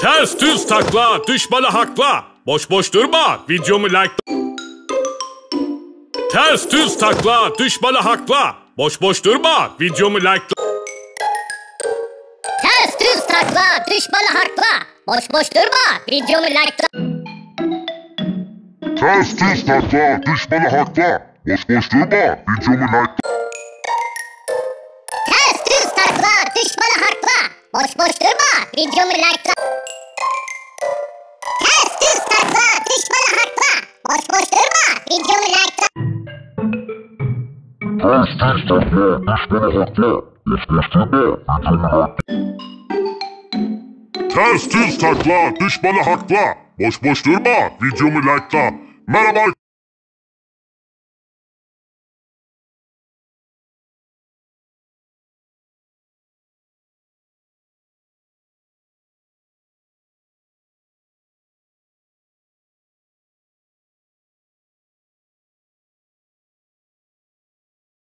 Ters düz takla, düşmanı hakla. Boş boş durma, videomu like'la. Ters düz takla, düşmanı hakla. Boş boş durma, videomu like'la. Ters düz takla, düşmanı hakla. Boş boş durma, videomu like'la. Ters düz takla, düşmanı hakla. Boş boş durma, videomu like'la. Ters düz takla, düşmanı hakla. Boş boş durma, videomu like'la. Ters düz takla, düşmanı hakla. Boş boş durma, videomu like'la. Ters düz takla, düşmanı hakla. Boş boş durma, videomu like'la. Ters düz takla, düşmanı hakla. Boş boş durma, videomu like'la. Merhaba